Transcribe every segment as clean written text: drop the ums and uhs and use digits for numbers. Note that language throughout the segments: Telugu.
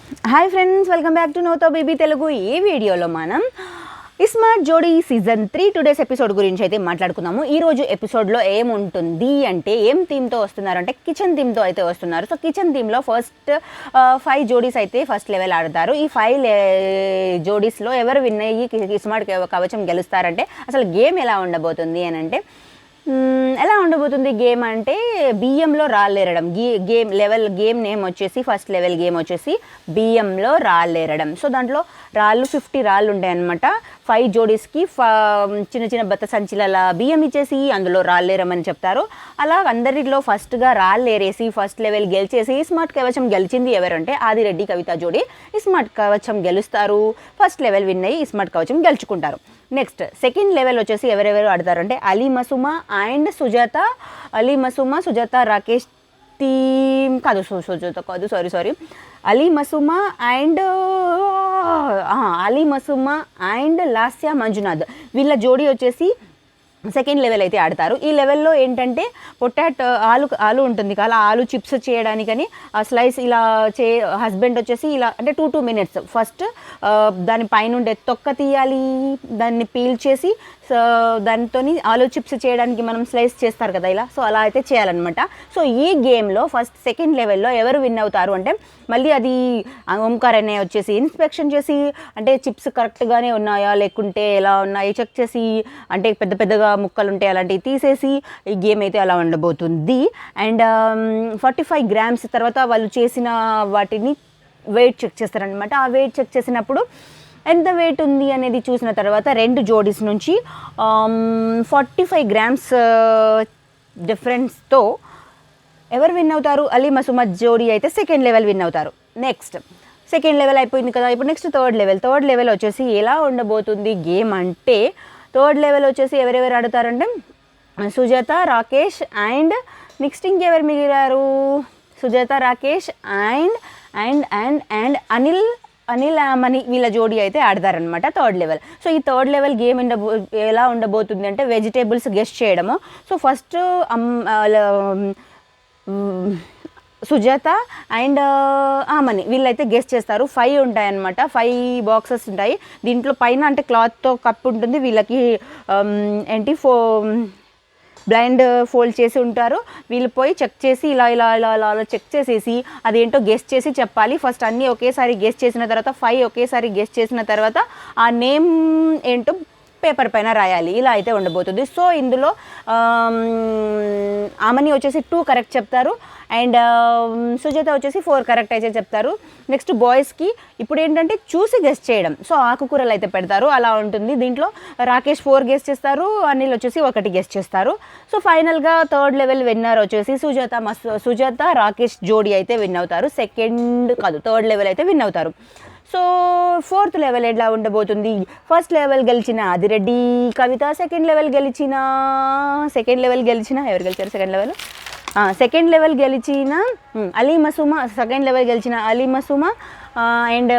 Hi friends, welcome back to నోతో బేబీ తెలుగు. ఈ వీడియోలో మనం స్మార్ట్ జోడీ సీజన్ 3 టుడేస్ ఎపిసోడ్ గురించి అయితే మాట్లాడుకుందాము. ఈరోజు ఎపిసోడ్లో ఏముంటుంది అంటే, ఏం థీమ్తో వస్తున్నారంటే కిచెన్ థీమ్తో అయితే వస్తున్నారు. సో కిచెన్ థీమ్లో ఫస్ట్ 5 జోడీస్ అయితే ఫస్ట్ లెవెల్ ఆడతారు. ఈ 5 జోడీస్లో ఎవరు విన్ అయ్యి స్మార్ట్ కవచం గెలుస్తారంటే, అసలు గేమ్ ఎలా ఉండబోతుంది అని అంటే, ఎలా ఉండబోతుంది గేమ్ అంటే, బియ్యంలో రాళ్ళేరడం. గేమ్ నేమ్ వచ్చేసి, ఫస్ట్ లెవెల్ గేమ్ వచ్చేసి బియ్యంలో రాళ్ళేరడం. సో దాంట్లో రాళ్ళు 50 రాళ్ళు ఉంటాయన్నమాట. 5 జోడీస్కి చిన్న చిన్న బత్త సంచిల బియ్యం ఇచ్చేసి అందులో రాళ్ళేరమని చెప్తారు. అలా అందరిలో ఫస్ట్గా రాళ్ళేరేసి ఫస్ట్ లెవెల్ గెలిచేసి స్మార్ట్ కవచం గెలిచింది ఎవరంటే ఆదిరెడ్డి కవిత జోడీ స్మార్ట్ కవచం గెలుస్తారు. ఫస్ట్ లెవెల్ విన్ అయ్యి స్మార్ట్ కవచం గెలుచుకుంటారు. నెక్స్ట్ సెకండ్ లెవెల్ వచ్చేసి ఎవరెవరు ఆడతారంటే అలీ మసుమా అండ్ సుజాత. అలీ మసుమా, సుజాత, రాకేష్ టీమ్ కాదు, సుజాత కాదు, సారీ అలీ మసుమా అండ్ లాస్యా మంజునాథ్ వీళ్ళ జోడీ వచ్చేసి సెకండ్ లెవెల్ అయితే ఆడతారు. ఈ లెవెల్లో ఏంటంటే ఆలు ఉంటుంది కదా, ఆలు చిప్స్ చేయడానికని స్లైస్ ఇలా హస్బెండ్ వచ్చేసి ఇలా అంటే 2 minutes ఫస్ట్ దాని పైనుండే తొక్క తీయాలి, దాన్ని పీల్ చేసి దానితో ఆలు చిప్స్ చేయడానికి మనం స్లైస్ చేస్తారు కదా ఇలా, సో అలా అయితే చేయాలన్నమాట. సో ఈ గేమ్లో ఫస్ట్ సెకండ్ లెవెల్లో ఎవరు విన్ అవుతారు అంటే, మళ్ళీ అది ఓంకార్ అన్నయ్య వచ్చేసి ఇన్స్పెక్షన్ చేసి అంటే చిప్స్ కరెక్ట్గానే ఉన్నాయా లేకుంటే ఎలా ఉన్నాయి చెక్ చేసి, అంటే పెద్ద పెద్దగా ముక్కలు ఉంటాయి అలాంటివి తీసేసి ఈ గేమ్ అయితే అలా ఉండబోతుంది. అండ్ 45 grams తర్వాత వాళ్ళు చేసిన వాటిని వెయిట్ చెక్ చేస్తారనమాట. ఆ వెయిట్ చెక్ చేసినప్పుడు ఎంత వెయిట్ ఉంది అనేది చూసిన తర్వాత 2 జోడీస్ నుంచి 45 grams డిఫరెన్స్తో ఎవరు విన్ అవుతారు? అలీ మసుమా జోడీ అయితే సెకండ్ లెవెల్ విన్ అవుతారు. నెక్స్ట్ సెకండ్ లెవెల్ అయిపోయింది కదా, ఇప్పుడు నెక్స్ట్ థర్డ్ లెవెల్ వచ్చేసి ఎలా ఉండబోతుంది గేమ్ అంటే, థర్డ్ లెవెల్ వచ్చేసి ఎవరెవరు ఆడతారంటే సుజాత, రాకేష్ అండ్ నెక్స్ట్ ఇంకెవరు మిగిలారు? సుజాత, రాకేష్ అండ్ అనిల్ మనీ వీళ్ళ జోడీ అయితే ఆడతారనమాట థర్డ్ లెవెల్. సో ఈ థర్డ్ లెవెల్ గేమ్ ఎలా ఉండబోతుంది అంటే, వెజిటేబుల్స్ గెస్ట్ చేయడము. So first Sujatha and Amani వీళ్ళైతే గెస్ట్ చేస్తారు. 5 ఉంటాయన్నమాట, 5 బాక్సెస్ ఉంటాయి. దీంట్లో పైన అంటే క్లాత్తో కప్ ఉంటుంది, వీళ్ళకి ఏంటి బ్లైండ్ ఫోల్డ్ చేసి ఉంటారు. వీళ్ళు పోయి చెక్ చేసి ఇలా చెక్ చేసేసి అదేంటో గెస్ట్ చేసి చెప్పాలి. ఫస్ట్ అన్నీ ఒకేసారి గెస్ట్ చేసిన తర్వాత 5 ఒకేసారి గెస్ట్ చేసిన తర్వాత ఆ నేమ్ ఏంటో పేపర్ పైన రాయాలి. ఇలా అయితే ఉండబోతుంది. సో ఇందులో ఆమని వచ్చేసి 2 కరెక్ట్ చెప్తారు అండ్ సుజాత వచ్చేసి 4 కరెక్ట్ అయితే చెప్తారు. నెక్స్ట్ బాయ్స్కి ఇప్పుడు ఏంటంటే చూసి గెస్ట్ చేయడం. సో ఆకుకూరలు అయితే పెడతారు, అలా ఉంటుంది. దీంట్లో రాకేష్ 4 గెస్ట్ చేస్తారు, అనిల్ వచ్చేసి 1 గెస్ట్ చేస్తారు. సో ఫైనల్గా థర్డ్ లెవెల్ విన్నర్ వచ్చేసి సుజాత రాకేష్ జోడీ అయితే విన్ అవుతారు. థర్డ్ లెవెల్ అయితే విన్ అవుతారు. సో ఫోర్త్ లెవెల్ ఎలా ఉండబోతుంది? ఫస్ట్ లెవెల్ గెలిచిన ఆదిరెడ్డి కవిత, సెకండ్ లెవెల్ గెలిచిన ఎవరు గెలిచారు? సెకండ్ లెవెల్ గెలిచిన Ali Masuma and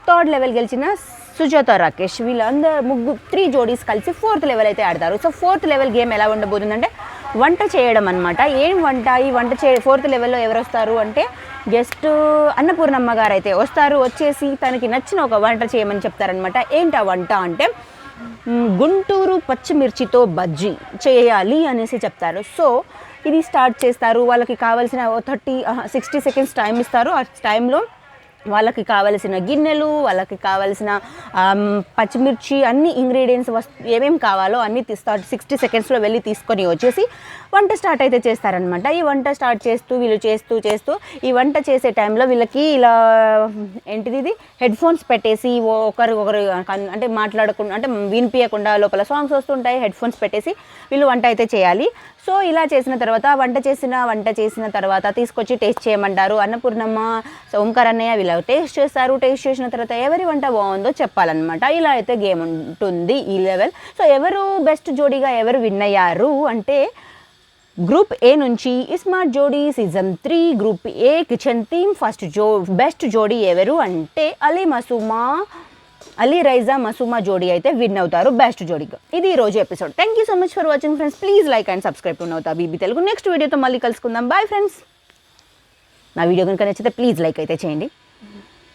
third level గెలిచిన సుజాత, రాకేష్ వీళ్ళందరూ 3 జోడీస్ కలిసి ఫోర్త్ లెవెల్ అయితే ఆడతారు. సో ఫోర్త్ లెవెల్ గేమ్ ఎలా ఉండబోతుందంటే, వంట చేయడం అనమాట. ఏం వంట? ఈ వంట ఫోర్త్ లెవెల్లో ఎవరు వస్తారు అంటే, గెస్ట్ అన్నపూర్ణమ్మ గారు అయితే వస్తారు. వచ్చేసి తనకి నచ్చిన ఒక వంట చేయమని చెప్తారనమాట. ఏంటి ఆ వంట అంటే, గుంటూరు పచ్చిమిర్చితో బజ్జీ చేయాలి అనేసి చెప్తారు. సో ఇది స్టార్ట్ చేస్తారు. వాళ్ళకి కావాల్సిన 60 seconds టైం ఇస్తారు. ఆ టైంలో వాళ్ళకి కావలసిన గిన్నెలు, వాళ్ళకి కావలసిన పచ్చిమిర్చి అన్ని ఇంగ్రీడియంట్స్ ఏమేమి కావాలో అన్నీ 60 secondsలో వెళ్ళి తీసుకొని వచ్చేసి వంట స్టార్ట్ అయితే చేస్తారనమాట. ఈ వంట స్టార్ట్ వీళ్ళు చేస్తూ ఈ వంట చేసే టైంలో వీళ్ళకి ఇలా ఇది హెడ్ ఫోన్స్ పెట్టేసి ఒకరు అంటే మాట్లాడకుండా అంటే వినిపించకుండా లోపల సాంగ్స్ వస్తుంటాయి. హెడ్ ఫోన్స్ పెట్టేసి వీళ్ళు వంట అయితే చేయాలి. సో ఇలా చేసిన తర్వాత వంట చేసిన తర్వాత తీసుకొచ్చి టేస్ట్ చేయమంటారు. అన్నపూర్ణమ్మ, ఓంకార్ అన్నయ్య వీళ్ళు టేస్ట్ చేస్తారు. టేస్ట్ చేసిన తర్వాత ఎవరి వంట బాగుందో చెప్పాలన్నమాట. ఇలా అయితే గేమ్ ఉంటుంది ఈ లెవెల్. సో ఎవరు బెస్ట్ జోడీగా ఎవరు విన్ అయ్యారు అంటే, గ్రూప్ ఏ నుంచి స్మార్ట్ జోడీ season 3 group A kitchen theme first best జోడీ ఎవరు అంటే అలీ రైజా మసుమా జోడీ అయితే విన్ అవుతారు బెస్ట్ జోడీగా. ఇది ఈ రోజు episode. Thank you so much for watching friends. Please like and subscribe to నోతా బీబీ తెలుగు. నెక్స్ట్ వీడియోతో మళ్ళీ కలుసుకుందాం. Bye friends. నా వీడియో కనుక నచ్చితే ప్లీజ్ లైక్ అయితే చేయండి.